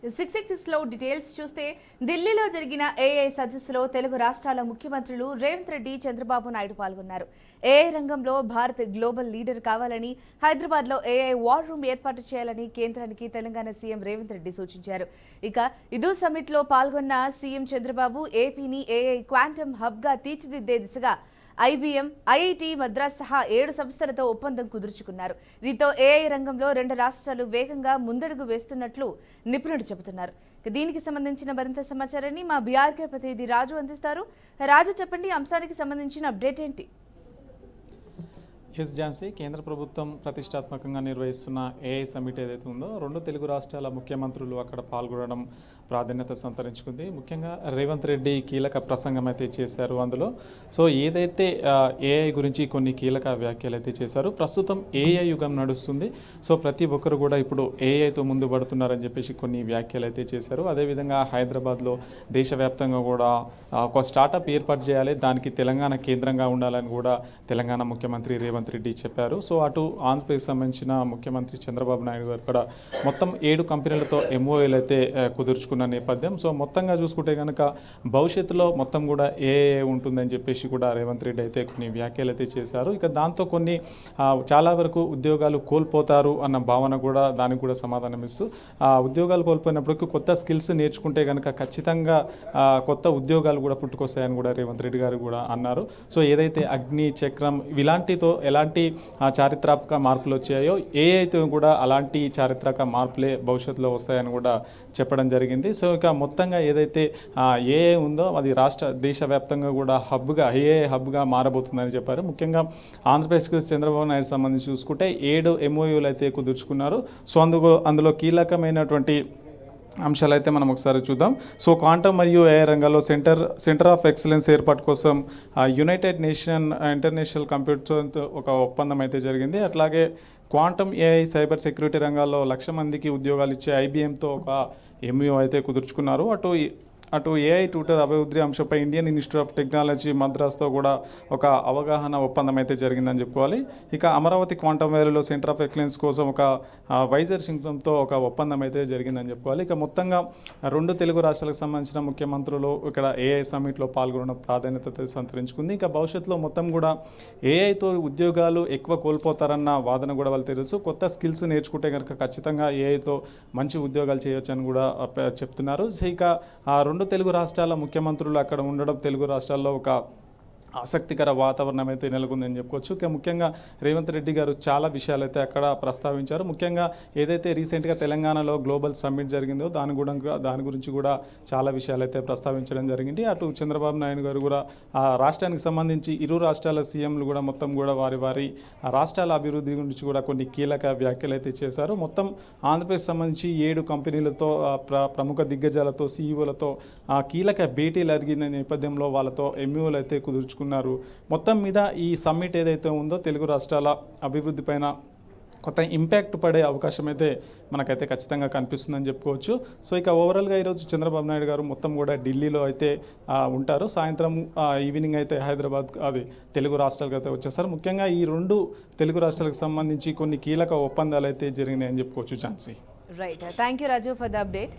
666లో details చూస్తే ఢిల్లీలో జరిగిన ఏఐ సదస్సులో తెలుగు రాష్ట్రాల ముఖ్యమంత్రులు రేవంత్ రెడ్డి, చంద్రబాబు నాయుడు పాల్గొన్నారు. ఏఐ రంగంలో భారత్ గ్లోబల్ లీడర్ కావాలని, హైదరాబాద్లో ఏఐ వార్ రూమ్ ఏర్పాటు చేయాలని కేంద్రానికి తెలంగాణ సీఎం రేవంత్ రెడ్డి సూచించారు. ఇక ఇదు సమ్మిట్లో పాల్గొన్న సీఎం చంద్రబాబు ఏపీని ఏఐ క్వాంటమ్ హబ్గా తీర్చిదిద్దే దిశగా ఐబీఎం, ఐఐటీ మద్రాస్ సహా 7 సంస్థలతో ఒప్పందం కుదుర్చుకున్నారు. దీంతో ఏఐ రంగంలో 2 రాష్ట్రాలు వేగంగా ముందడుగు వేస్తున్నట్లు నిపుణులు చెబుతున్నారు. దీనికి సంబంధించిన మరింత సమాచారాన్ని మా బీఆర్కే ప్రతినిధి రాజు అందిస్తారు. రాజు, చెప్పండి, అంశానికి సంబంధించిన అప్డేట్ ఏంటి? ఎస్ ఝాన్సీ, కేంద్ర ప్రభుత్వం ప్రతిష్టాత్మకంగా నిర్వహిస్తున్న ఏఐ సమ్మిట్ ఏదైతే ఉందో 2 తెలుగు రాష్ట్రాల ముఖ్యమంత్రులు అక్కడ పాల్గొనడం ప్రాధాన్యత సంతరించుకుంది. ముఖ్యంగా రేవంత్ రెడ్డి కీలక ప్రసంగం అయితే చేశారు. అందులో ఏదైతే ఏఐ గురించి కొన్ని కీలక వ్యాఖ్యలు అయితే చేశారు. ప్రస్తుతం ఏఐ యుగం నడుస్తుంది. ప్రతి ఒక్కరు కూడా ఇప్పుడు ఏఐతో ముందు పడుతున్నారని చెప్పేసి కొన్ని వ్యాఖ్యలు అయితే చేశారు. అదేవిధంగా హైదరాబాద్లో దేశవ్యాప్తంగా కూడా ఒక స్టార్టప్ ఏర్పాటు చేయాలి, దానికి తెలంగాణ కేంద్రంగా ఉండాలని కూడా తెలంగాణ ముఖ్యమంత్రి రేవంత్ రెడ్డి చెప్పారు. అటు ఆంధ్రప్రదేశ్ సంబంధించిన ముఖ్యమంత్రి చంద్రబాబు నాయుడు గారు కూడా మొత్తం 7 కంపెనీలతో ఎంఓఏలు అయితే కుదుర్చుకున్న నేపథ్యం. మొత్తంగా చూసుకుంటే కనుక భవిష్యత్తులో మొత్తం కూడా ఏఐ ఉంటుందని చెప్పేసి కూడా రేవంత్ రెడ్డి అయితే కొన్ని వ్యాఖ్యలు అయితే చేశారు. ఇక దాంతో కొన్ని చాలా వరకు ఉద్యోగాలు కోల్పోతారు అన్న భావన కూడా దానికి కూడా సమాధానం ఇస్తూ ఉద్యోగాలు కోల్పోయినప్పటికీ కొత్త స్కిల్స్ నేర్చుకుంటే కనుక ఖచ్చితంగా కొత్త ఉద్యోగాలు కూడా పుట్టుకొస్తాయని కూడా రేవంత్ రెడ్డి గారు కూడా అన్నారు. ఏదైతే అగ్ని చక్రం ఇలాంటితో ఎలాంటి చారిత్రాత్మక మార్పులు వచ్చాయో ఏఐతో కూడా అలాంటి చారిత్రక మార్పులే భవిష్యత్తులో వస్తాయని కూడా చెప్పడం జరిగింది. ఇక మొత్తంగా ఏదైతే ఏఐ ఉందో అది దేశవ్యాప్తంగా కూడా ఏఐ హబ్గా మారబోతుందని చెప్పారు. ముఖ్యంగా ఆంధ్రప్రదేశ్కి చంద్రబాబు నాయుడు సంబంధించి చూసుకుంటే 7 ఎంఓయూలు అయితే కుదుర్చుకున్నారు. అందులో కీలకమైనటువంటి అంశాలు అయితే మనం ఒకసారి చూద్దాం. క్వాంటమ్ మరియు ఏఐ రంగాల్లో సెంటర్ ఆఫ్ ఎక్సలెన్స్ ఏర్పాటు కోసం యునైటెడ్ నేషన్ ఇంటర్నేషనల్ కంప్యూటర్ ఒక ఒప్పందం అయితే జరిగింది. అట్లాగే క్వాంటమ్ ఏఐ సైబర్ సెక్యూరిటీ రంగాల్లో 1,00,000 మందికి ఉద్యోగాలు ఇచ్చే ఐబీఎంతో ఒక ఎంఓయూ అయితే కుదుర్చుకున్నారు. అటు ఏఐ ట్యూటర్ అభివృద్ధి అంశంపై ఇండియన్ ఇన్స్టిట్యూట్ ఆఫ్ టెక్నాలజీ మద్రాస్తో కూడా ఒక అవగాహన ఒప్పందం అయితే జరిగిందని చెప్పుకోవాలి. ఇక అమరావతి క్వాంటమ్ వ్యాలీలో సెంటర్ ఆఫ్ ఎక్సలెన్స్ కోసం ఒక వైజర్ సింగ్తో ఒక ఒప్పందం అయితే జరిగిందని చెప్పుకోవాలి. ఇక మొత్తంగా 2 తెలుగు రాష్ట్రాలకు సంబంధించిన ముఖ్యమంత్రులు ఇక్కడ ఏఐ సమ్మిట్లో పాల్గొనడం ప్రాధాన్యత సంతరించుకుంది. ఇక భవిష్యత్తులో మొత్తం కూడా ఏఐతో ఉద్యోగాలు ఎక్కువ కోల్పోతారన్న వాదన కూడా వాళ్ళు తెలుసు. కొత్త స్కిల్స్ నేర్చుకుంటే కనుక ఖచ్చితంగా ఏఐతో మంచి ఉద్యోగాలు చేయొచ్చు అని కూడా చెప్తున్నారు. ఇక 2 తెలుగు రాష్ట్రాల ముఖ్యమంత్రులు అక్కడ ఉండడం తెలుగు రాష్ట్రాల్లో ఒక ఆసక్తికర వాతావరణం అయితే నెలకొందని చెప్పుకోవచ్చు. ఇక ముఖ్యంగా రేవంత్ రెడ్డి గారు చాలా విషయాలు అయితే అక్కడ ప్రస్తావించారు. ముఖ్యంగా ఏదైతే రీసెంట్గా తెలంగాణలో గ్లోబల్ సమ్మిట్ జరిగిందో దాని గురించి కూడా చాలా విషయాలు అయితే ప్రస్తావించడం జరిగింది. అటు చంద్రబాబు నాయుడు గారు కూడా ఆ రాష్ట్రానికి సంబంధించి 2 రాష్ట్రాల సీఎంలు కూడా మొత్తం కూడా వారి రాష్ట్రాల అభివృద్ధి గురించి కూడా కొన్ని కీలక వ్యాఖ్యలు అయితే చేశారు. మొత్తం ఆంధ్రప్రదేశ్ సంబంధించి 7 కంపెనీలతో ప్రముఖ దిగ్గజాలతో సీఈఓలతో కీలక భేటీలు జరిగిన నేపథ్యంలో వాళ్ళతో ఎంఓలు అయితే కుదుర్చుకున్నారు. మొత్తం మీద ఈ సమ్మిట్ ఏదైతే ఉందో తెలుగు రాష్ట్రాల అభివృద్ధి పైన కొత్త ఇంపాక్ట్ పడే అవకాశం అయితే మనకైతే ఖచ్చితంగా కనిపిస్తుందని చెప్పుకోవచ్చు. ఇక ఓవరాల్గా ఈరోజు చంద్రబాబు నాయుడు గారు మొత్తం కూడా ఢిల్లీలో అయితే ఉంటారు. సాయంత్రం ఈవినింగ్ అయితే హైదరాబాద్ తెలుగు రాష్ట్రాలకు అయితే వచ్చేస్తారు. ముఖ్యంగా ఈ 2 తెలుగు రాష్ట్రాలకు సంబంధించి కొన్ని కీలక ఒప్పందాలు అయితే జరిగినాయని చెప్పుకోవచ్చు. Jhansi, right, thank you Raju for the update.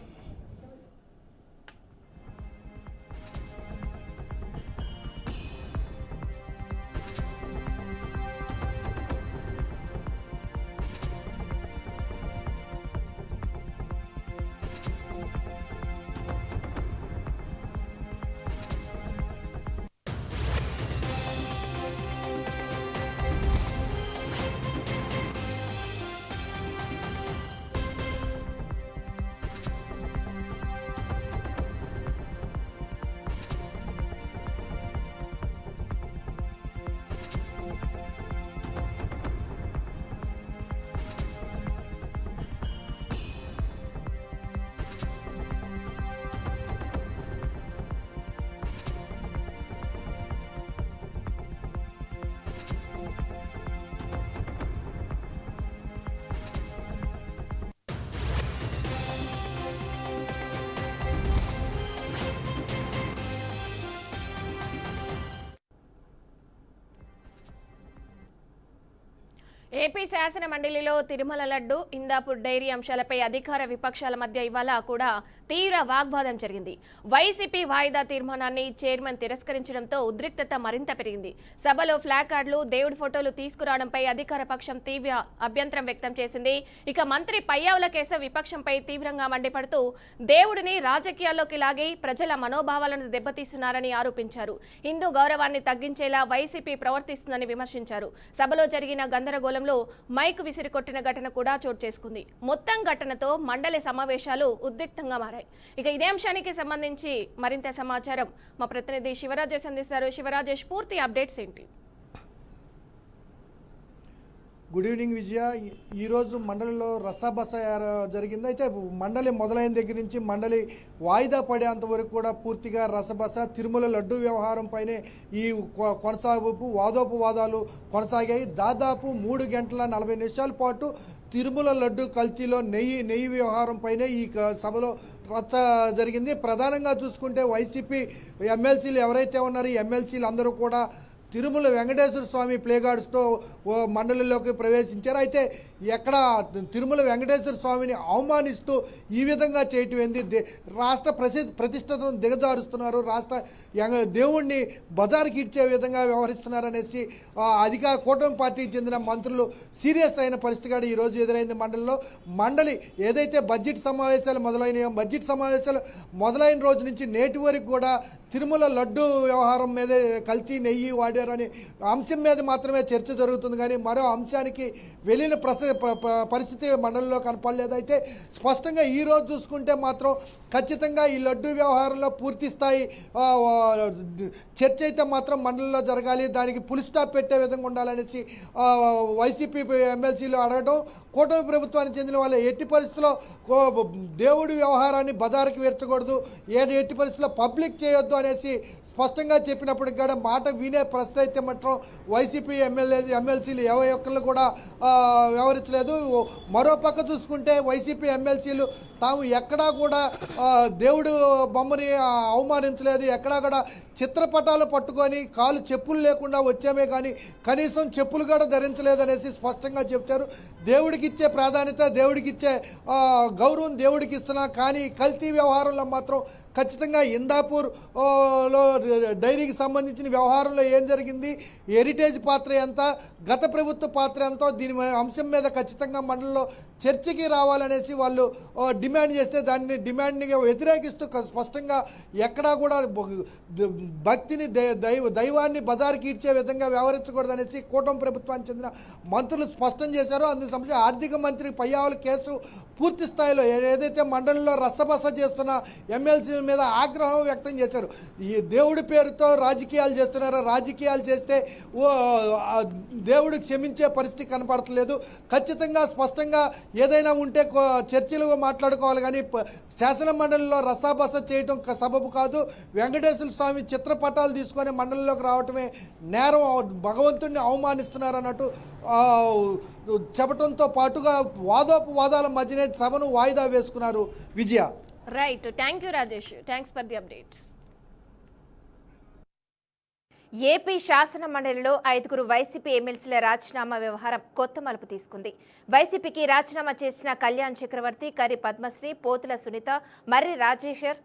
AP శాసన మండలిలో తిరుమల లడ్డు, ఇందాపూర్ డైరీ అంశాలపై అధికార విపక్షాల మధ్య ఇవాళ కూడా తీవ్ర వాగ్వాదం జరిగింది. వైసీపీ వాయిదా తీర్మానాన్ని చైర్మన్ తిరస్కరించడంతో ఉద్రిక్తత మరింత పెరిగింది. సభలో ప్లాకార్డులు, దేవుడి ఫోటోలు తీసుకురావడంపై అధికార పక్షం తీవ్ర అభ్యంతరం వ్యక్తం చేసింది. ఇక మంత్రి పయ్యావుల కేశవ్ విపక్షంపై తీవ్రంగా మండిపడుతూ దేవుడిని రాజకీయాల్లోకి లాగి ప్రజల మనోభావాలను దెబ్బతీస్తున్నారని ఆరోపించారు. హిందూ గౌరవాన్ని తగ్గించేలా వైసీపీ ప్రవర్తిస్తుందని విమర్శించారు. సభలో జరిగిన గందరగోళంలో మైక్ విసిరికొట్టిన ఘటన కూడా చోటు చేసుకుంది. మొత్తం ఘటనతో మండలి సమావేశాలు ఉద్రిక్తంగా మారాయి. ఇక ఇదే అంశానికి సంబంధించి మరింత సమాచారం మా ప్రతినిధి శివరాజేష్ అందిస్తారు. శివరాజేష్, పూర్తి అప్డేట్స్ ఏంటి? గుడ్ ఈవినింగ్ విజయ. ఈరోజు మండలిలో రసాబస జరిగింది. అయితే మండలి మొదలైన దగ్గర నుంచి మండలి వాయిదా పడేంత వరకు కూడా పూర్తిగా రసబస, తిరుమల లడ్డు వ్యవహారం పైనే ఈ కొనసాగింపు వాదోపవాదాలు కొనసాగాయి. దాదాపు 3 గంటల 40 నిమిషాల పాటు తిరుమల లడ్డు కల్తీలో నెయ్యి వ్యవహారం పైనే ఈ సభలో రచ్చ జరిగింది. ప్రధానంగా చూసుకుంటే వైసీపీ ఎమ్మెల్సీలు ఎవరైతే ఉన్నారో ఈ ఎమ్మెల్సీలు అందరూ కూడా తిరుమల వెంకటేశ్వర స్వామి ప్లేగార్డ్స్తో మండలిలోకి ప్రవేశించారు. అయితే ఎక్కడ తిరుమల వెంకటేశ్వర స్వామిని అవమానిస్తూ ఈ విధంగా చేయటం ఏంది? రాష్ట్ర ప్రతిష్టతను దిగజారుస్తున్నారు, రాష్ట్ర దేవుణ్ణి బజారుకి ఇచ్చే విధంగా వ్యవహరిస్తున్నారు అనేసి కూటమి పార్టీకి చెందిన మంత్రులు సీరియస్ అయిన పరిస్థితి ఈరోజు ఎదురైంది మండలిలో. మండలి ఏదైతే బడ్జెట్ సమావేశాలు మొదలైనయో, బడ్జెట్ సమావేశాలు మొదలైన రోజు నుంచి నేటి వరకు కూడా తిరుమల లడ్డు వ్యవహారం మీదే కల్తీ నెయ్యి వాడారని అంశం మీద మాత్రమే చర్చ జరుగుతుంది, కానీ మరో అంశానికి వెళ్ళిన పరిస్థితి మండలిలో కనపడలేదు. అయితే స్పష్టంగా ఈరోజు చూసుకుంటే మాత్రం ఖచ్చితంగా ఈ లడ్డు వ్యవహారంలో పూర్తి స్థాయి చర్చ అయితే మాత్రం మండలిలో జరగాలి, దానికి ఫుల్ స్టాప్ పెట్టే విధంగా ఉండాలనేసి వైసీపీ ఎమ్మెల్సీలు అడగడం, కూటమి ప్రభుత్వానికి చెందిన వాళ్ళు ఎట్టి పరిస్థితుల్లో దేవుడి వ్యవహారాన్ని బజారుకి వేర్చకూడదు, ఎట్టి పరిస్థితుల్లో పబ్లిక్ చేయొద్దు అనేసి స్పష్టంగా చెప్పినప్పటికి కూడా మాట వినే ప్రశ్న అయితే మాత్రం వైసీపీ ఎమ్మెల్సీలు ఒక్కళ్ళు కూడా వ్యవహరించలేదు. మరోపక్క చూసుకుంటే వైసీపీ ఎమ్మెల్సీలు తాము ఎక్కడా కూడా దేవుడు బొమ్మని అవమానించలేదు, ఎక్కడా కూడా చిత్రపటాలు పట్టుకొని కాలు చెప్పులు లేకుండా వచ్చామే కానీ కనీసం చెప్పులు కూడా ధరించలేదనేసి స్పష్టంగా చెప్తారు. దేవుడికి ఇచ్చే ప్రాధాన్యత, దేవుడికి ఇచ్చే గౌరవం దేవుడికి ఇస్తున్నా, కానీ కల్తీ వ్యవహారంలో మాత్రం ఖచ్చితంగా ఇందాపూర్లో డైరీకి సంబంధించిన వ్యవహారంలో ఏం జరిగింది, హెరిటేజ్ పాత్ర ఎంత, గత ప్రభుత్వ పాత్ర ఎంతో, దీని అంశం మీద ఖచ్చితంగా మండలిలో చర్చకి రావాలనేసి వాళ్ళు డిమాండ్ చేస్తే దాన్ని డిమాండ్ని వ్యతిరేకిస్తూ స్పష్టంగా ఎక్కడా కూడా భక్తిని దైవాన్ని బజారుకి ఇచ్చే విధంగా వ్యవహరించకూడదనేసి కూటమి ప్రభుత్వానికి చెందిన మంత్రులు స్పష్టం చేశారు. అందుకు సంబంధించి ఆర్థిక మంత్రి పయ్యావుల కేసు పూర్తి స్థాయిలో ఏదైతే మండలిలో రసబస చేస్తున్న ఎమ్మెల్సీ మీద ఆగ్రహం వ్యక్తం చేశారు. ఈ దేవుడి పేరుతో రాజకీయాలు చేస్తున్నారు, రాజకీయాలు చేస్తే దేవుడు క్షమించే పరిస్థితి కనపడట్లేదు. ఖచ్చితంగా స్పష్టంగా ఏదైనా ఉంటే చర్చలు మాట్లాడుకోవాలి, కానీ శాసన మండలిలో రసాబస చేయటం సబబు కాదు. వెంకటేశ్వర స్వామి చిత్రపటాలు తీసుకొని మండలిలోకి రావటమే నేరం, భగవంతుడిని అవమానిస్తున్నారు అన్నట్టు చెప్పడంతో పాటుగా వాదోపవాదాల మధ్యనే సభను వాయిదా వేసుకున్నారు. Vijaya. Right, thank you Rajesh, thanks for the updates. AP శాసన మండలిలో 5గురు వైసీపీ ఎమ్మెల్సీల రాజీనామా వ్యవహారం కొత్త మలుపు తీసుకుంది. వైసీపీకి రాజీనామా చేసిన కళ్యాణ్ చక్రవర్తి, కరి పద్మశ్రీ, పోతుల సునీత, మర్రి రాజేశ్వర్,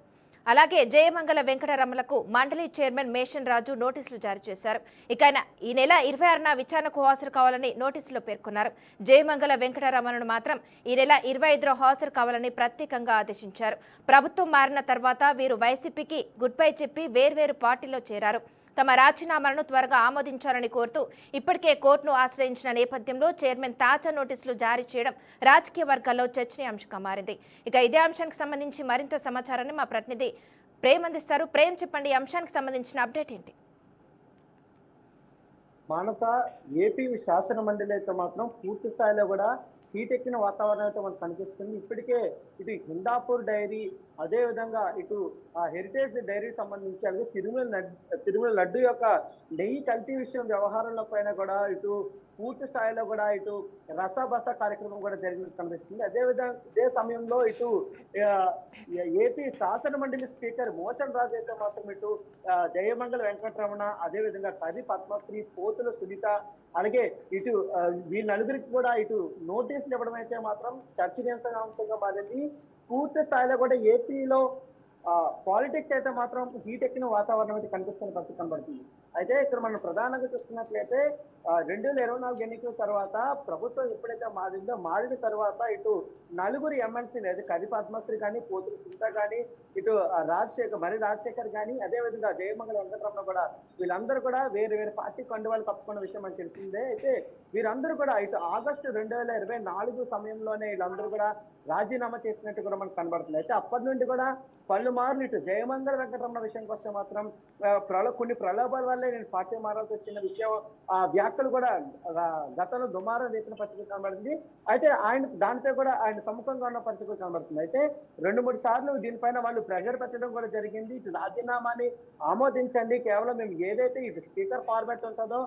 అలాగే జయమంగళ వెంకటరమణలకు మండలి చైర్మన్ మేషన్ రాజు నోటీసులు జారీ చేశారు. ఇక ఈ నెల 26న విచారణకు హాజరు కావాలని నోటీసులో పేర్కొన్నారు. జయమంగళ వెంకటరమణను మాత్రం ఈ నెల 25లో హాజరు కావాలని ప్రత్యేకంగా ఆదేశించారు. ప్రభుత్వం మారిన తర్వాత వీరు వైసీపీకి గుడ్ బై చెప్పి వేర్వేరు పార్టీలో చేరారు. తమ రాజీనామాలను త్వరగా ఆమోదించాలని కోరుతూ ఇప్పటికే కోర్టును ఆశ్రయించిన నేపథ్యంలో చైర్మన్ తాజా నోటీసులు జారీ చేయడం రాజకీయ వర్గాల్లో చర్చనీయాంశంగా మారింది. ఇక ఇదే అంశానికి సంబంధించి మరింత సమాచారాన్ని మా ప్రతినిధి ప్రేమ్ అందిస్తారు. ప్రేమ్, చెప్పండి, ఈ అంశానికి సంబంధించిన అప్డేట్ ఏంటి? మానస, ఏపీ శాసన మండలి అయితే మాత్రం పూర్తి స్థాయిలో కూడా హీటెక్కిన వాతావరణం అయితే మనకు కనిపిస్తుంది. ఇప్పటికే ఇటు హిందాపూర్ డైరీ, అదే విధంగా ఇటు హెరిటేజ్ డైరీ సంబంధించి అలాగే తిరుమల లడ్డు యొక్క నెయ్యి కల్తీ విషయం వ్యవహారంలో పైన కూడా ఇటు పూర్తి స్థాయిలో కూడా ఇటు రసాబస కార్యక్రమం కూడా జరిగినట్టు కనిపిస్తుంది. ఇదే సమయంలో ఇటు ఆ, ఏపీ శాసన మండలి స్పీకర్ మోహన్ రాజు అయితే మాత్రం ఇటు జయమంగళ వెంకటరమణ, అదేవిధంగా కవి పద్మశ్రీ, పోతుల సునీత, అలాగే ఇటు వీళ్ళ నలుగురికి కూడా ఇటు నోటీసులు ఇవ్వడం అయితే మాత్రం చర్చనీయాంశంగా మారింది. పూర్తి స్థాయిలో కూడా ఏపీలో పాలిటిక్స్ అయితే మాత్రం హీట్ ఎక్కిన వాతావరణం అయితే కనిపిస్తున్న పరిస్థితి కనబడుతుంది. అయితే ఇక్కడ మనం ప్రధానంగా చూసుకున్నట్లయితే 2024 ఎన్నికల తర్వాత ప్రభుత్వం ఎప్పుడైతే మారిన తర్వాత ఇటు నలుగురు ఎమ్మెల్సీలు అయితే కవి పద్మశ్రీ కానీ, పోతుల సునీత కానీ, ఇటు రాజశేఖర్ కానీ, అదేవిధంగా జయమంగళ వెంకటరమణ కూడా వీళ్ళందరూ కూడా వేరు వేరు పార్టీ కండువాలు కప్పుకున్న విషయం మనకు తెలిసిందే. అయితే వీరందరూ కూడా ఇటు ఆగస్టు 2024 సమయంలోనే వీళ్ళందరూ కూడా రాజీనామా చేసినట్టు కూడా మనకు కనబడుతుంది. అయితే అప్పటి నుండి కూడా పలుమార్లు ఇటు జయమంగళ వెంకటరమణ విషయానికి వస్తే మాత్రం కొన్ని ప్రలోభాల వల్లే నేను పార్టీ మారాల్సి వచ్చిన విషయం, ఆ వ్యాఖ్యలు కూడా గతంలో దుమారం రేపిన పరిస్థితి కనబడింది. అయితే దానిపై కూడా ఆయన సముఖంగా ఉన్న పరిస్థితి కనబడుతుంది. అయితే 2-3 సార్లు దీనిపైన వాళ్ళు ప్రెజర్ పెట్టడం కూడా జరిగింది. ఇటు రాజీనామాని ఆమోదించండి, కేవలం మేము ఏదైతే ఇటు స్పీకర్ ఫార్మాట్ ఉంటుందో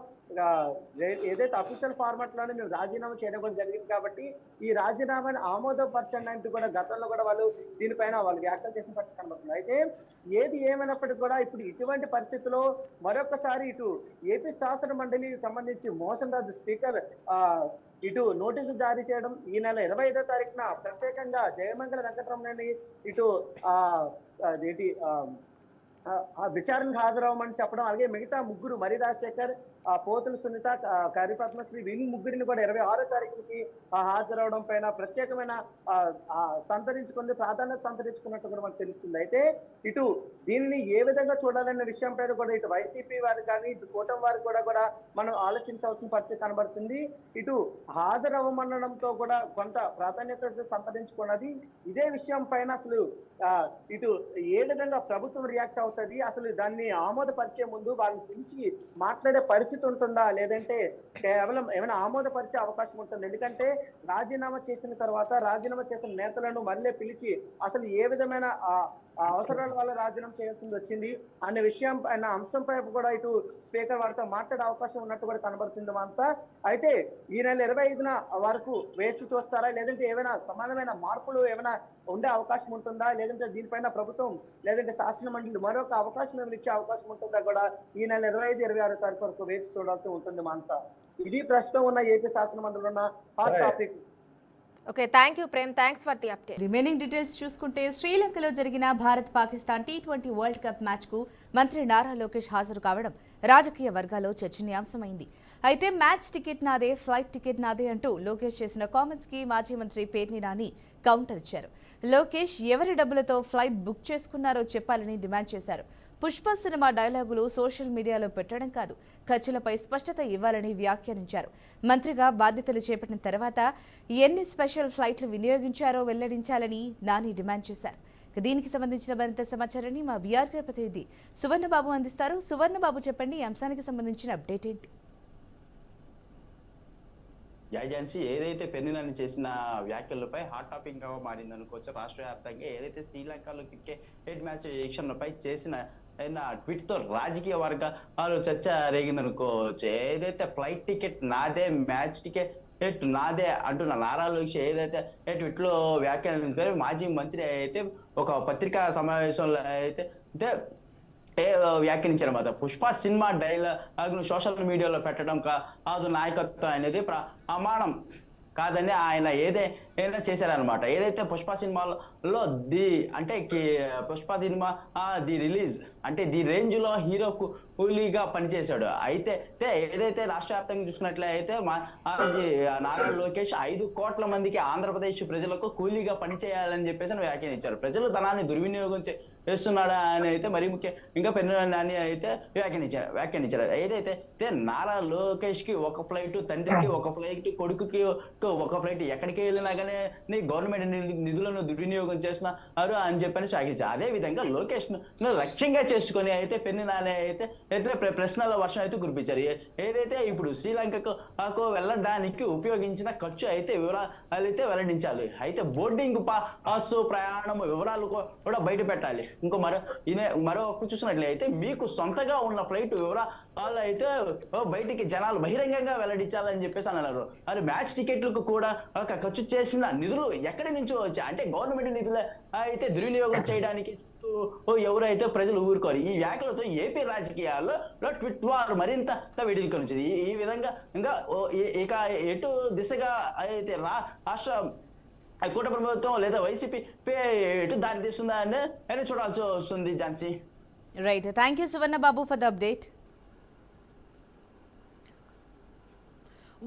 ఏదైతే అఫీషియల్ ఫార్మాట్ లోనే మేము రాజీనామా చేయడం కూడా జరిగింది కాబట్టి ఈ రాజీనామాని ఆమోదపరచండి అంటూ కూడా గతంలో కూడా వాళ్ళు దీనిపైన వాళ్ళు వ్యాఖ్యలు చేసిన పరిస్థితి కనబడుతుంది. అయితే ఏది ఏమైనప్పటికీ కూడా ఇప్పుడు ఇటువంటి పరిస్థితిలో మరొకసారి ఇటు ఏపీ శాసన మండలి సంబంధించి మోహన్ రాజు స్పీకర్ ఇటు నోటీసులు జారీ చేయడం, ఈ నెల 25వ తారీఖున ప్రత్యేకంగా జయమంగళ వెంకటరమణని ఇటు విచారణకు హాజరవ్వమని చెప్పడం, అలాగే మిగతా ముగ్గురు మరి రాజశేఖర్, పోతుల సునీత, కవి పద్మశ్రీ వీళ్ళు ముగ్గురిని కూడా 26వ తారీఖుకి హాజరవడం పైన ప్రత్యేకమైన ప్రాధాన్యత సంతరించుకున్నట్టు కూడా మనకు తెలుస్తుంది. అయితే ఇటు దీనిని ఏ విధంగా చూడాలనే విషయం పైన కూడా ఇటు వైసీపీ వారు కానీ ఇటు కూటమి వారికి కూడా మనం ఆలోచించాల్సిన పరిస్థితి కనబడుతుంది. ఇటు హాజరవ్వమనడంతో కూడా కొంత ప్రాధాన్యత సంతరించుకున్నది. ఇదే విషయం పైన అసలు ఇటు ఏ విధంగా ప్రభుత్వం రియాక్ట్ అవుతుంది, అసలు దాన్ని ఆమోదపరిచే ముందు వాళ్ళ గురించి మాట్లాడే పరిస్థితి ఉంటుందా, లేదంటే కేవలం ఏమైనా ఆమోదపరిచే అవకాశం ఉంటుంది? ఎందుకంటే రాజీనామా చేసిన తర్వాత రాజీనామా చేసిన నేతలను మళ్ళీ పిలిచి అసలు ఏ విధమైన అవసరాల వల్ల రాజీనామా చేయాల్సి వచ్చింది అనే విషయం అన్న అంశంపై కూడా ఇటు స్పీకర్ వారితో మాట్లాడే అవకాశం ఉన్నట్టు కూడా కనబడుతుంది అంతా. అయితే ఈ నెల 25న వరకు వేచి చూస్తారా, లేదంటే ఏమైనా సమానమైన మార్పులు ఏమైనా ఉండే అవకాశం ఉంటుందా, లేదంటే దీనిపైన ప్రభుత్వం లేదంటే శాసన మండలి మరొక అవకాశం ఏమైనా ఇచ్చే అవకాశం ఉంటుందా కూడా ఈ నెల 25-26 తారీఖు వరకు వేచి చూడాల్సి ఉంటుంది అంతా. ఇది ప్రస్తుతం ఉన్న ఏపీ శాసన మండలిలో ఉన్న hot topic. Okay, thank you Prem, thanks for the update. Remaining details చూసుకుంటే శ్రీలంకలో జరిగిన భారత్-పాకిస్తాన్ T20 వరల్డ్ కప్ మ్యాచ్కు మంత్రి నారా లోకేష్ హాజరు కావడం రాజకీయ వర్గాల్లో చర్చనీయాంశమైంది. అయితే మ్యాచ్ టికెట్ నాదే, ఫ్లైట్ టికెట్ నాదే అంటూ లోకేష్ చేసిన కామెంట్స్ కి మాజీ మంత్రి పేర్ని నాని కౌంటర్ ఇచ్చారు. లోకేష్ ఎవరి డబ్బులతో ఫ్లైట్ బుక్ చేసుకున్నారో చెప్పాలని డిమాండ్ చేశారు. పుష్ప సినిమా డైలాగులు సోషల్ మీడియాలో పెట్టడం కాదు, ఖర్చులపై స్పష్టత ఇవ్వాలని వ్యాఖ్యానించారు. మంత్రిగా బాధ్యతలు చేపట్టిన తర్వాత ఎన్ని స్పెషల్ ఫ్లైట్లు వినియోగించారో వెల్లడించాలని నాని డిమాండ్ చేశారు. దీనికి సంబంధించిన మరింత సమాచారాన్ని మా బీఆర్కే ప్రతినిధి సువర్ణబాబు అందిస్తారు. సువర్ణబాబు, చెప్పండి, ఈ అంశానికి సంబంధించిన అప్డేట్ ఏంటి? ఏజెన్సీ ఏదైతే పెన్నినాని చేసిన వ్యాఖ్యలపై హాట్ టాపిక్ గా మారింది అనుకోవచ్చు. రాష్ట్ర వ్యాప్తంగా ఏదైతే శ్రీలంకలో క్రికెట్ మ్యాచ్ వీక్షణపై చేసిన ట్వీట్ తో రాజకీయ వర్గాలు చర్చ రేగిందనుకోవచ్చు. ఏదైతే ఫ్లైట్ టికెట్ నాదే, మ్యాచ్ టికెట్ నాదే అంటున్న నారా లోకేష్ ఏదైతే ట్వీట్ లో వ్యాఖ్యానించారో మాజీ మంత్రి అయితే ఒక పత్రికా సమావేశంలో అయితే వ్యాఖ్యానించారన్నమాట. పుష్ప సినిమా డైలాగ్ ను సోషల్ మీడియాలో పెట్టడం కాదు నాయకత్వం అనేది ప్రమాణం కాదని ఆయన ఏదైనా చేశారనమాట. ఏదైతే పుష్ప సినిమాలో పుష్ప సినిమా ది రిలీజ్ అంటే ది రేంజ్ లో హీరో కూలీగా పనిచేశాడు. అయితే ఏదైతే రాష్ట్ర వ్యాప్తంగా చూసుకున్నట్లయితే నారా లోకేష్ 5 కోట్ల మందికి ఆంధ్రప్రదేశ్ ప్రజలకు కూలీగా పనిచేయాలని చెప్పేసి వ్యాఖ్యానించారు. ప్రజలు ధనాన్ని దుర్వినియోగం చేస్తున్నాడా అని అయితే మరి ఇంకా పెన్నినాని అయితే వ్యాఖ్యానించారు. ఏదైతే నారా లోకేష్ కి ఒక ఫ్లైట్, తండ్రికి ఒక ఫ్లైట్, కొడుకుకి ఒక ఫ్లైట్, ఎక్కడికి వెళ్ళినా కానీ గవర్నమెంట్ నిధులను దుర్వినియోగం చేస్తున్నారు అని చెప్పని వ్యాఖ్యానించారు. అదే విధంగా లోకేష్ ను లక్ష్యంగా చేసుకుని అయితే పెన్నినాని అయితే ప్రశ్నల వర్షం అయితే కురిపించారు. ఏదైతే ఇప్పుడు శ్రీలంకకు వెళ్ళడానికి ఉపయోగించిన ఖర్చు అయితే వివరాలు అయితే వెల్లడించాలి. అయితే బోర్డింగ్ పాస్, ప్రయాణం వివరాలు కూడా బయట పెట్టాలి. ఇంకో మరో చూసినట్లయితే మీకు సొంతగా ఉన్న ఫ్లైట్ వివరాలు అయితే బయటికి జనాలు బహిరంగంగా వెల్లడించాలని చెప్పేసి అన్నారు. మరి మ్యాచ్ టికెట్లకు కూడా ఖర్చు చేసిన నిధులు ఎక్కడి నుంచో వచ్చాయి అంటే గవర్నమెంట్ నిధులు అయితే దుర్వినియోగం చేయడానికి ఎవరైతే ప్రజలు ఊరుకోరు. ఈ వ్యాఖ్యలతో ఏపీ రాజకీయాల్లో ట్విట్ వార్ మరింత వేడెక్కించింది. ఈ విధంగా ఇంకా ఇక ఎటు దిశగా అయితే రాష్ట్ర కూటమి ప్రభుత్వం లేదా వైసీపీ ఎటు దారి తీస్తుందా అని చూడాల్సి వస్తుంది. Jhansi. Right, thank you Suvarna Babu for the update.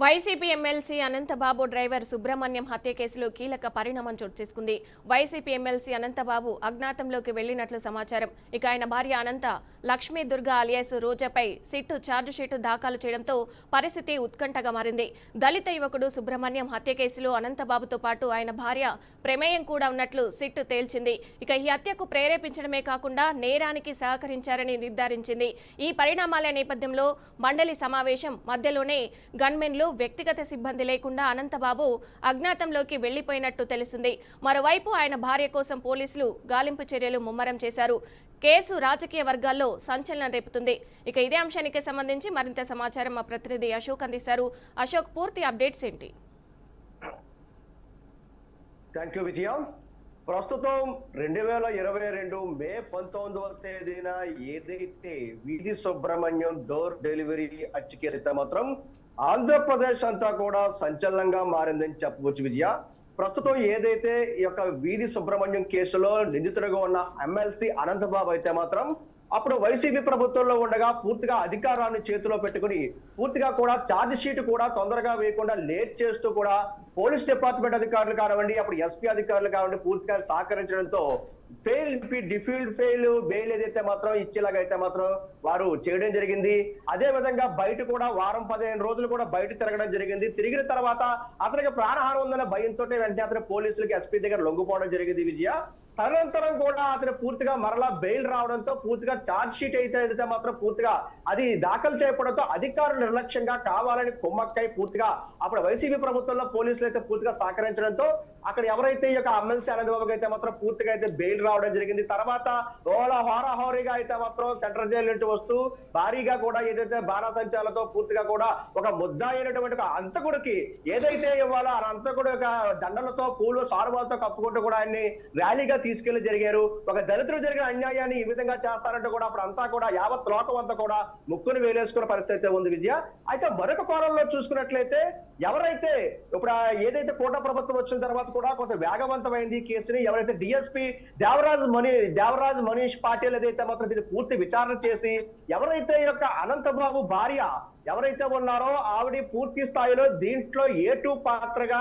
YCP MLC Anantababu driver Subrahmanyam హత్య కేసులో కీలక పరిణామం చోటు చేసుకుంది. వైసీపీ ఎమ్మెల్సీ అనంతబాబు అజ్ఞాతంలోకి వెళ్లినట్లు సమాచారం. ఇక ఆయన భార్య అనంత లక్ష్మీ దుర్గా అలియాస్ రోజాపై సిట్టు ఛార్జిషీటు దాఖలు చేయడంతో పరిస్థితి ఉత్కంఠగా మారింది. దళిత యువకుడు సుబ్రహ్మణ్యం హత్య కేసులో అనంతబాబుతో పాటు ఆయన భార్య ప్రమేయం కూడా ఉన్నట్లు సిట్టు తేల్చింది. ఇక ఈ హత్యకు ప్రేరేపించడమే కాకుండా నేరానికి సహకరించారని నిర్ధారించింది. ఈ పరిణామాల నేపథ్యంలో మండలి సమావేశం మధ్యలోనే గన్మెన్లు వ్యక్తిగత సిబ్బంది లేకుండా అనంతబాబు అజ్ఞాతంలోకి వెళ్లిపోయినట్టు తెలుస్తుంది. మరోవైపు ఆయన భార్య కోసం పోలీసులు గాలింపు చర్యలు ముమ్మరం చేశారు. కేసు రాజకీయ వర్గాల్లో సంచలనం రేపుతుంది. ఇక ఇదే అంశానికి సంబంధించి మరింత సమాచారం మా ప్రతినిధి అశోక్ అందిస్తారు. అశోక్, పూర్తి అప్డేట్స్ ఏంటి? థ్యాంక్ యూ విజయ. ప్రస్తుతం 2022 మే 19వ తేదీన ఏదైతే వీధి సుబ్రహ్మణ్యం డోర్ డెలివరీ హత్య కేసు మాత్రం ఆంధ్రప్రదేశ్ అంతా కూడా సంచలనంగా మారిందని చెప్పవచ్చు విజయ. ప్రస్తుతం ఏదైతే ఈ యొక్క వీధి సుబ్రహ్మణ్యం కేసులో నిందితుడిగా ఉన్న ఎమ్మెల్సీ అనంతబాబు అయితే మాత్రం అప్పుడు వైసీపీ ప్రభుత్వంలో ఉండగా పూర్తిగా అధికారాన్ని చేతిలో పెట్టుకుని పూర్తిగా కూడా ఛార్జ్ షీట్ కూడా తొందరగా వేయకుండా లేట్ చేస్తూ కూడా పోలీస్ డిపార్ట్మెంట్ అధికారులు కానివ్వండి, అప్పుడు ఎస్పీ అధికారులు కానివ్వండి పూర్తిగా సహకరించడంతో ఫెయిల్ బెయిల్ ఏదైతే మాత్రం ఇచ్చేలాగా అయితే మాత్రం వారు చేయడం జరిగింది. అదే విధంగా బయట కూడా వారం 15 రోజులు కూడా బయట తిరగడం జరిగింది. తిరిగిన తర్వాత అతనికి ప్రాణహారం ఉందన్న భయంతో వెంటనే అతను పోలీసులకి ఎస్పీ దగ్గర లొంగిపోవడం జరిగింది విజయ. తదనంతరం కూడా అతను పూర్తిగా మరలా బెయిల్ రావడంతో పూర్తిగా ఛార్జ్ షీట్ అయితే మాత్రం పూర్తిగా అది దాఖలు చేయడంతో అధికారులు నిర్లక్ష్యంగా కావాలని కొమ్మక్కై పూర్తిగా అప్పుడు వైసీపీ ప్రభుత్వంలో పోలీసులు అయితే పూర్తిగా సహకరించడంతో అక్కడ ఎవరైతే ఈ యొక్క ఎమ్మెల్సీ అనంతబాబుకి అయితే మాత్రం పూర్తిగా అయితే బెయిల్ రావడం జరిగింది. తర్వాత హోరాహోరీగా అయితే మాత్రం సెంట్రల్ జైలు నుండి వస్తూ భారీగా కూడా ఏదైతే బాణాసంచాలతో పూర్తిగా కూడా ఒక ముద్దాయి అయినటువంటి అంతకుడికి ఏదైతే ఇవ్వాలో ఆ అంతకుడు యొక్క దండలతో పూలు సారువాలతో కప్పుకుంటూ కూడా ఆయన్ని ర్యాలీగా తీసుకెళ్లి జరిగారు. ఒక దళితులు జరిగిన అన్యాయాన్ని ఈ విధంగా చేస్తారంటే కూడా అప్పుడు అంతా కూడా యావత్ లోకం అంతా కూడా ముక్కును వేలేసుకున్న పరిస్థితి ఉంది విజయ. అయితే మరొక కోణంలో చూసుకున్నట్లయితే ఎవరైతే ఇప్పుడు ఏదైతే కోట ప్రభుత్వం వచ్చిన తర్వాత కూడా కొంత వేగవంతమైంది కేసుని ఎవరైతే డిఎస్పీ దేవరాజ్ మనీష్ పాటిల్ ఏదైతే మాత్రం దీన్ని పూర్తి విచారణ చేసి ఎవరైతే ఈ యొక్క అనంతబాబు భార్య ఎవరైతే ఉన్నారో ఆవిడ పూర్తి స్థాయిలో దీంట్లో A2 పాత్రగా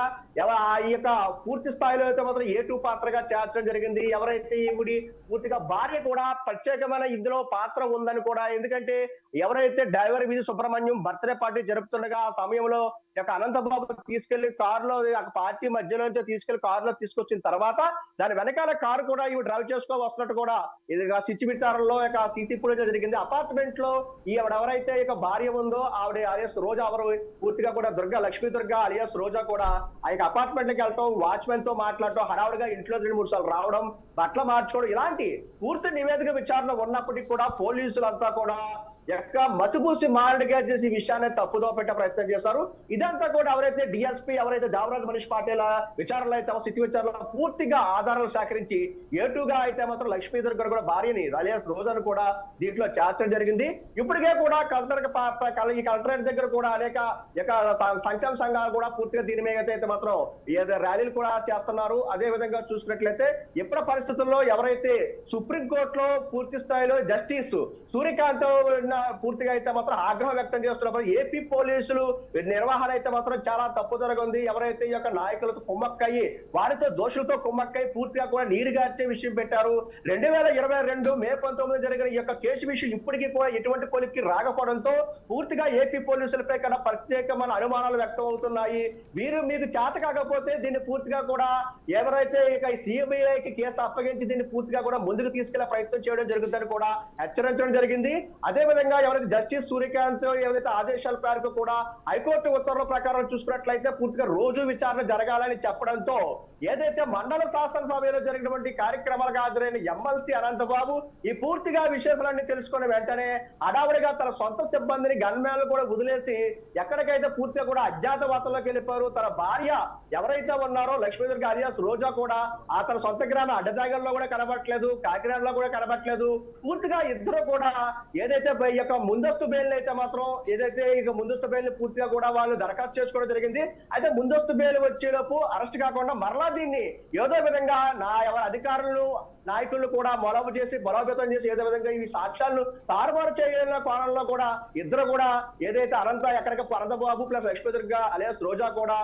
ఈ యొక్క పూర్తి స్థాయిలో అయితే మాత్రం A2 పాత్రగా చేర్చడం జరిగింది. ఎవరైతే ఈవిడి పూర్తిగా భార్య కూడా ప్రత్యేకమైన ఇందులో పాత్ర ఉందని కూడా, ఎందుకంటే ఎవరైతే డ్రైవర్ వీధి సుబ్రహ్మణ్యం బర్త్డే పార్టీ జరుపుతుండగా ఆ సమయంలో యొక్క అనంతబాబు తీసుకెళ్లి కారులో పార్టీ మధ్యలో తీసుకెళ్లి కారులో తీసుకొచ్చిన తర్వాత దాని వెనకాల కారు కూడా ఇవి డ్రైవ్ చేసుకో వస్తున్నట్టు కూడా ఇది సిచ్చి విచారణలో సీసీ ఫుటేజ్ జరిగింది. అపార్ట్మెంట్ లో ఎవరైతే ఇక భార్య ఉందో ఆవిడ అలియాస్ రోజా ఎవరు పూర్తిగా కూడా లక్ష్మీ దుర్గా అలియాస్ రోజా కూడా ఆ యొక్క అపార్ట్మెంట్ కి వెళ్ళటం, వాచ్మెన్ తో మాట్లాడటం, హడావుడిగా ఇంట్లో 2-3 సార్లు రావడం, బట్టలు మార్చుకోవడం, ఇలాంటి పూర్తి నివేదిక విచారణ ఉన్నప్పటికీ కూడా పోలీసులంతా కూడా మసిపూసి మారడిగా చేసి విషయాన్ని తప్పుదో పెట్టే ప్రయత్నం చేశారు. ఇదంతా కూడా ఎవరైతే డిఎస్పీ ఎవరైతే దేవరాజ్ మనీష్ పాటిల్ విచారణలో అయితే స్థితి విచారణలో పూర్తిగా ఆధారాలు సేకరించి A2గా అయితే మాత్రం లక్ష్మీ దుర్గ కూడా భార్యని అలియాస్ రోజాను కూడా దీంట్లో చేర్చడం జరిగింది. ఇప్పటికే కూడా కలెక్టరేట్ దగ్గర కూడా అనేక సంక్షేమ సంఘాలు కూడా పూర్తిగా దీని మీద అయితే మాత్రం ర్యాలీలు కూడా చేస్తున్నారు. అదే విధంగా చూసుకున్నట్లయితే ఇప్పటి పరిస్థితుల్లో ఎవరైతే సుప్రీంకోర్టులో పూర్తి స్థాయిలో జస్టిస్ సూర్యకాంత్ పూర్తిగా అయితే మాత్రం ఆగ్రహం వ్యక్తం చేస్తున్నప్పుడు ఏపీ పోలీసులు నిర్వహణ అయితే మాత్రం చాలా తప్పు జరగంది. ఎవరైతే ఈ యొక్క నాయకులతో కుమ్మక్కయ్యి వారితో దోషులతో కుమ్మక్కయ్యి పూర్తిగా కూడా నీరుగార్చే విషయం పెట్టారు. 2022 మే 19 జరిగిన ఈ యొక్క కేసు విషయం ఇప్పటికీ కూడా ఎటువంటి కొలిక్కి రాకపోవడంతో పూర్తిగా ఏపీ పోలీసులపై కన్నా ప్రత్యేకమైన అనుమానాలు వ్యక్తం అవుతున్నాయి. మీకు చేత కాకపోతే దీన్ని పూర్తిగా కూడా ఎవరైతే ఇక సిబిఐకి కేసు అప్పగించి దీన్ని పూర్తిగా కూడా ముందుకు తీసుకెళ్లే ప్రయత్నం చేయడం జరుగుతుందని కూడా హెచ్చరించడం జరిగింది. అదేవిధంగా విధంగా ఎవరైతే జస్టిస్ సూర్యకాంత్ ఏదైతే ఆదేశాల మేరకు కూడా హైకోర్టు ఉత్తర్వుల ప్రకారం చూసుకున్నట్లయితే పూర్తిగా రోజు విచారణ జరగాలని చెప్పడంతో ఏదైతే మండల శాసనసభలో జరిగినటువంటి కార్యక్రమాలకు హాజరైన ఎమ్మెల్సీ అనంతబాబు ఈ పూర్తిగా విషయాలన్నీ తెలుసుకున్న వెంటనే హడావుడిగా తన సొంత సిబ్బందిని గన్మ్యాన్లు కూడా వదిలేసి ఎక్కడికైతే పూర్తిగా కూడా అజ్ఞాతవాసంలోకి వెళ్ళిపోయారు. తన భార్య ఎవరైతే ఉన్నారో లక్ష్మీదుర్గ అలియాస్ రోజా కూడా ఆ తన సొంత గ్రామ అడ్డజాగల్లో కూడా కనబట్టలేదు, కాకినాడలో కూడా కనబట్టలేదు. పూర్తిగా ఇద్దరు కూడా ఏదైతే ఈ యొక్క ముందస్తు బెయిల్ అయితే మాత్రం ఏదైతే ఇక ముందస్తు బెయిల్ పూర్తిగా కూడా వాళ్ళు దరఖాస్తు చేసుకోవడం జరిగింది. అయితే ముందస్తు బెయిల్ వచ్చేలోపు అరెస్ట్ కాకుండా మరలా దీన్ని ఏదో విధంగా ఎవరి అధికారులు నాయకులు కూడా బలోపేతం చేసి ఏదో విధంగా ఈ సాక్ష్యాలను తారుమారు చేయాలన్న కోణంలో కూడా ఇద్దరు కూడా ఏదైతే అనంతబాబు ప్లస్ లక్ష్మీదుర్గ అలియాస్ రోజా కూడా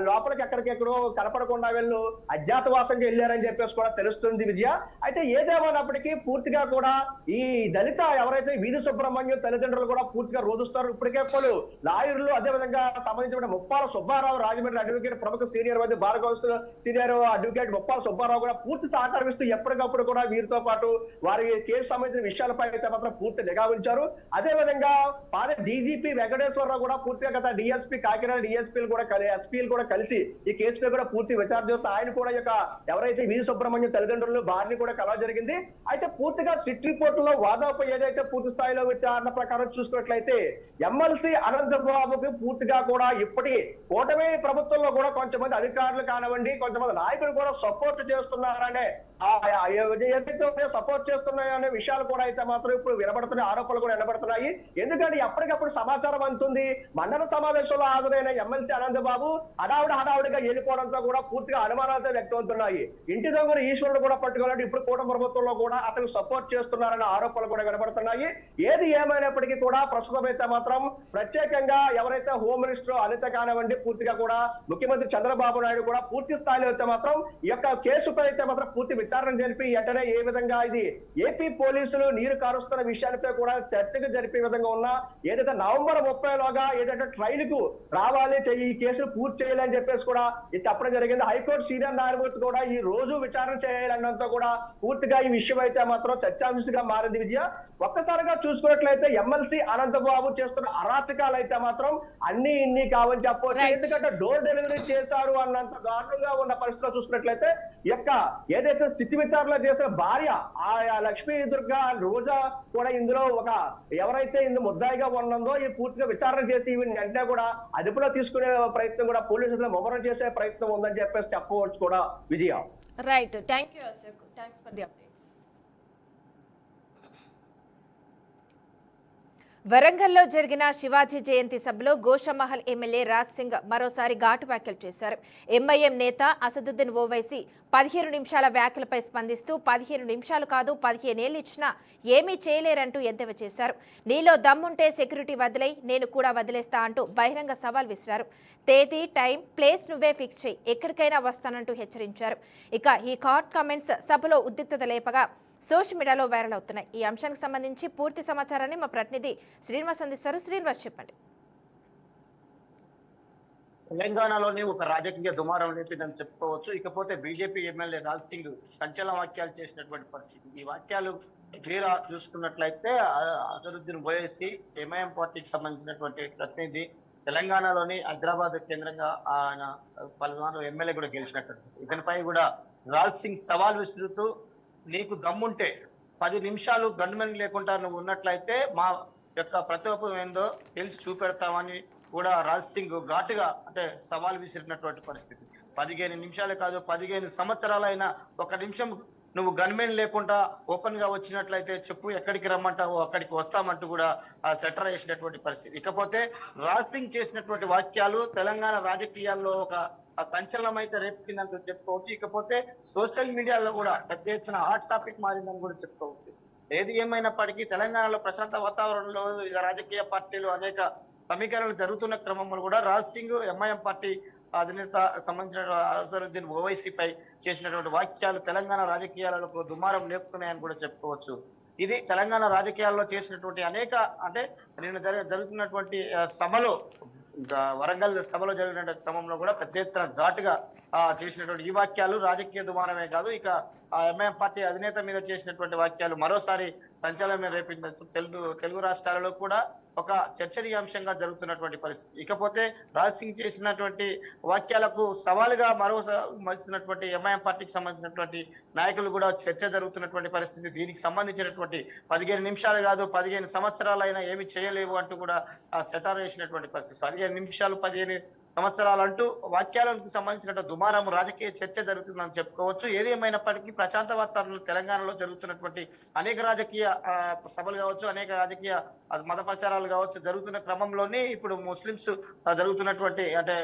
లోపలికి ఎక్కడికెక్కడో కనపడకుండా వెళ్ళు అజ్ఞాతవాసంగా వెళ్ళారని చెప్పేసి కూడా తెలుస్తుంది విజయ. అయితే ఏదేమన్నప్పటికీ పూర్తిగా కూడా ఈ దళిత ఎవరైతే వీధి సుబ్రహ్మణ్యం తల్లిదండ్రులు కూడా పూర్తిగా రోధిస్తారు. ఇప్పటికే పలు లాయర్లు అదేవిధంగా సంబంధించిన ముప్పాల సుబ్బారావు రాజమండ్రి అడ్వకేట్ ప్రముఖ సీనియర్ వైద్య bar council senior advocate Muppala Subbarao కూడా పూర్తి సహకరిస్తూ ఎప్పటికప్పుడు కూడా వీరితో పాటు వారి కేసు సంబంధించిన విషయాలపై అయితే మాత్రం పూర్తి నిఘా ఉంచారు. అదేవిధంగా డీజీపీ వెంకటేశ్వరరావు కూడా పూర్తిగా గత డిఎస్పీ కాకినాడ డిఎస్పీలు కూడా ఎస్పీలు కూడా కలిసి ఈ కేసుపై కూడా పూర్తి విచారణ చేస్తూ ఆయన కూడా ఎవరైతే వీధి సుబ్రహ్మణ్యం తల్లిదండ్రులు వారిని కూడా కలవ జరిగింది. అయితే పూర్తిగా సిట్ రిపోర్ట్ లో వాదాపై ఏదైతే పూర్తి స్థాయిలో విచారణ ప్రకారం చూసుకున్నట్లయితే ఎమ్మెల్సీ అనంతబాబుకి పూర్తిగా కూడా ఇప్పటికీ కూటమి ప్రభుత్వంలో కూడా కొంతమంది అధికారులు కానివ్వండి కొంతమంది నాయకులు కూడా సపోర్ట్ చేస్తున్నారనే ఏదైతే సపోర్ట్ చేస్తున్నాయనే విషయాలు కూడా అయితే మాత్రం ఇప్పుడు వినబడుతున్నాయి, ఆరోపణలు కూడా వినబడుతున్నాయి. ఎందుకంటే ఎప్పటికప్పుడు సమాచారం అందుతుంది. మండల సమావేశంలో హాజరైన ఎమ్మెల్సీ అనంతబాబు హడావుడిగా వెళ్ళిపోవడంతో కూడా పూర్తిగా అనుమానాలతో వ్యక్తమవుతున్నాయి. ఇంటి దొంగలు ఈశ్వరుడు కూడా పట్టుకోవాలంటే ఇప్పుడు కూటమి ప్రభుత్వంలో కూడా అతను సపోర్ట్ చేస్తున్నారనే ఆరోపణలు కూడా వినబడుతున్నాయి. ఏది ఏమైనప్పటికీ కూడా ప్రస్తుతం అయితే మాత్రం ప్రత్యేకంగా ఎవరైతే హోమ్ మినిస్టర్ అనిత కానివ్వండి పూర్తిగా కూడా ముఖ్యమంత్రి చంద్రబాబు నాయుడు కూడా పూర్తి స్థాయిలో అయితే మాత్రం ఈ యొక్క కేసుపై అయితే మాత్రం పూర్తి విచారణ జరిపి వెంటనే ఏ విధంగా ఇది ఏపీ పోలీసులు నీరు కారుస్తున్న విషయాలపై కూడా చర్చకు జరిపే విధంగా ఉన్న ఏదైతే నవంబర్ 30లోగా ఏదైతే ట్రైల్ కు రావాలి ఈ కేసును పూర్తి చేయాలని చెప్పేసి కూడా ఇది చెప్పడం జరిగింది. హైకోర్టు సీనియర్ న్యాయమూర్తి కూడా ఈ రోజు విచారణ చేయాలన్నంతో కూడా పూర్తిగా ఈ విషయం అయితే మాత్రం చర్చాంశంగా మారింది విజయ. ఒక్కసారిగా చూసుకున్నట్లయితే ఎమ్మెల్సీ అనంతబాబు చేస్తున్న అరాచకాలు అయితే మాత్రం అన్ని ఇన్ని కావని చెప్పవచ్చు. ఎందుకంటే డోర్ డెలివరీ చేశారు అన్నంత దారుణంగా ఉన్న పరిస్థితిలో చూసుకున్నట్లయితే ఏదైతే స్థితి విచారణలో చేసిన భార్య ఆ లక్ష్మీదుర్గ రోజా కూడా ఇందులో ఎవరైతే ఇందులో ముద్దాయిగా ఉన్నదో ఈ పూర్తిగా విచారణ చేసి వెంటనే కూడా అదుపులో తీసుకునే ప్రయత్నం కూడా పోలీసులు ముమ్మరం చేసే ప్రయత్నం ఉందని చెప్పేసి చెప్పవచ్చు కూడా Vijaya. Right, thank you thanks for the update. వరంగల్లో జరిగిన శివాజీ జయంతి సభలో గోషామహల్ ఎమ్మెల్యే రాజ్ సింగ్ మరోసారి ఘాటు వ్యాఖ్యలు చేశారు. ఎంఐఎం నేత అసదుద్దీన్ ఓవైసీ 15 నిమిషాల వ్యాఖ్యలపై స్పందిస్తూ 15 నిమిషాలు కాదు 15 ఏళ్ళు ఇచ్చినా ఏమీ చేయలేరంటూ ఎద్దేవా చేశారు. నీలో దమ్ముంటే సెక్యూరిటీ వదిలై నేను కూడా వదిలేస్తా అంటూ బహిరంగ సవాల్ విసిరారు. తేదీ టైం ప్లేస్ నువ్వే ఫిక్స్ చేయి, ఎక్కడికైనా వస్తానంటూ హెచ్చరించారు. ఇక ఈ హాట్ కామెంట్స్ సభలో ఉద్రిక్తత లేపగా సోషల్ మీడియాలో వైరల్ అవుతున్నాయి. ఈ అంశానికి సంబంధించి పూర్తి సమాచారాన్ని మా ప్రతినిధి శ్రీనివాస్ అందిస్తారు. శ్రీనివాస్ చెప్పండి. తెలంగాణలోనే ఒక రాజకీయ దుమారం లేపిందని చెప్పుకోవచ్చు. ఇకపోతే బీజేపీ ఎమ్మెల్యే రాజ్ సింగ్ సంచలన వ్యాఖ్యలు చేసినటువంటి పరిస్థితి. ఈ వ్యాఖ్యలు తీరా చూసుకున్నట్లయితే అజరుద్దీన్ ఓవైసీ ఎంఐఎం పార్టీకి సంబంధించినటువంటి ప్రతినిధి తెలంగాణలోని హైదరాబాద్ కేంద్రంగా ఆయన పలుమార్లు ఎమ్మెల్యే కూడా గెలిచినట్టు. ఇతనిపై కూడా రాజ్ సింగ్ సవాల్ విసురుతూ నీకు దమ్ముంటే 10 నిమిషాలు గన్మెన్ లేకుండా నువ్వు ఉన్నట్లయితే మా యొక్క ప్రతిరూపం ఏందో తెలిసి చూపెడతామని కూడా రాజ్ సింగ్ ఘాటుగా సవాల్ విసిరినటువంటి పరిస్థితి. 15 నిమిషాలే కాదు 15 సంవత్సరాలైనా 1 నిమిషం నువ్వు గన్మెన్ లేకుండా ఓపెన్ గా వచ్చినట్లయితే చెప్పు, ఎక్కడికి రమ్మంటావో అక్కడికి వస్తామంటూ కూడా సెటర్ వేసినటువంటి పరిస్థితి. ఇకపోతే రాజ్ సింగ్ చేసినటువంటి వాక్యాలు తెలంగాణ రాజకీయాల్లో ఒక సంచలనం అయితే రేపుతుందని చెప్పుకోవచ్చు. ఇకపోతే సోషల్ మీడియాలో కూడా పెద్ద ఎత్తున హాట్ టాపిక్ మారిందని కూడా చెప్పుకోవచ్చు. ఏది ఏమైనప్పటికీ తెలంగాణలో ప్రశాంత వాతావరణంలో రాజకీయ పార్టీలు అనేక సమీకరణలు జరుగుతున్న క్రమంలో కూడా రాజ్ సింగ్ ఎంఐఎం పార్టీ అధినేత సంబంధించిన అజరుద్దీన్ ఓవైసీపై చేసినటువంటి వాక్యాలు తెలంగాణ రాజకీయాలకు దుమారం లేపుతున్నాయని కూడా చెప్పుకోవచ్చు. ఇది తెలంగాణ రాజకీయాల్లో చేసినటువంటి అనేక నిన్న జరుగుతున్నటువంటి సభలో వరంగల్ సభలో జరిగిన క్రమంలో కూడా పెద్ద ఎత్తున ఘాటుగా చేసినటువంటి ఈ వాక్యాలు రాజకీయ దుమారమే కాదు, ఇక ఎంఐఎం పార్టీ అధినేత మీద చేసినటువంటి వాక్యాలు మరోసారి సంచలనం రేపింది. తెలుగు రాష్ట్రాలలో కూడా ఒక చర్చనీయాంశంగా జరుగుతున్నటువంటి పరిస్థితి. ఇకపోతే రాజ్ సింగ్ చేసినటువంటి వాక్యాలకు సవాలుగా మలిచినటువంటి ఎంఐఎం పార్టీకి సంబంధించినటువంటి నాయకులు కూడా చర్చ జరుగుతున్నటువంటి పరిస్థితి. దీనికి సంబంధించినటువంటి 15 నిమిషాలు కాదు 15 సంవత్సరాలైనా ఏమి చేయలేవు అంటూ కూడా సెటార్ వేసినటువంటి పరిస్థితి. 15 నిమిషాలు 15 సంవత్సరాలు అంటూ వాక్యాలకు సంబంధించిన దుమారం రాజకీయ చర్చ జరుగుతుందని చెప్పుకోవచ్చు. ఏది ఏమైనప్పటికీ ప్రశాంత వాతావరణంలో తెలంగాణలో జరుగుతున్నటువంటి అనేక రాజకీయ సభలు కావచ్చు, అనేక రాజకీయ మత ప్రచారాలు కావచ్చు జరుగుతున్న క్రమంలోనే ఇప్పుడు ముస్లింస్ జరుగుతున్నటువంటి అంటే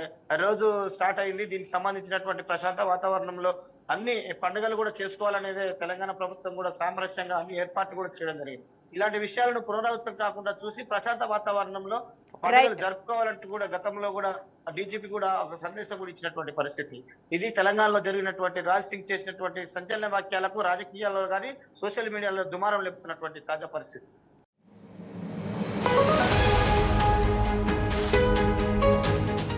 రోజు స్టార్ట్ అయింది. దీనికి సంబంధించినటువంటి ప్రశాంత వాతావరణంలో అన్ని పండుగలు కూడా చేసుకోవాలనేదే తెలంగాణ ప్రభుత్వం కూడా సామరస్యంగా అన్ని ఏర్పాట్లు కూడా చేయడం జరిగింది. ఇలాంటి విషయాలను పునరావృతం కాకుండా చూసి ప్రశాంత వాతావరణంలో పండుగలు జరుపుకోవాలంటూ కూడా గతంలో కూడా డీజీపీ కూడా ఒక సందేశం కూడా ఇచ్చినటువంటి పరిస్థితి. ఇది తెలంగాణలో జరిగినటువంటి రాజ్ సింగ్ చేసినటువంటి సంచలన వాక్యాలకు రాజకీయాల్లో కానీ సోషల్ మీడియాలో దుమారం లేపుతున్నటువంటి తాజా పరిస్థితి.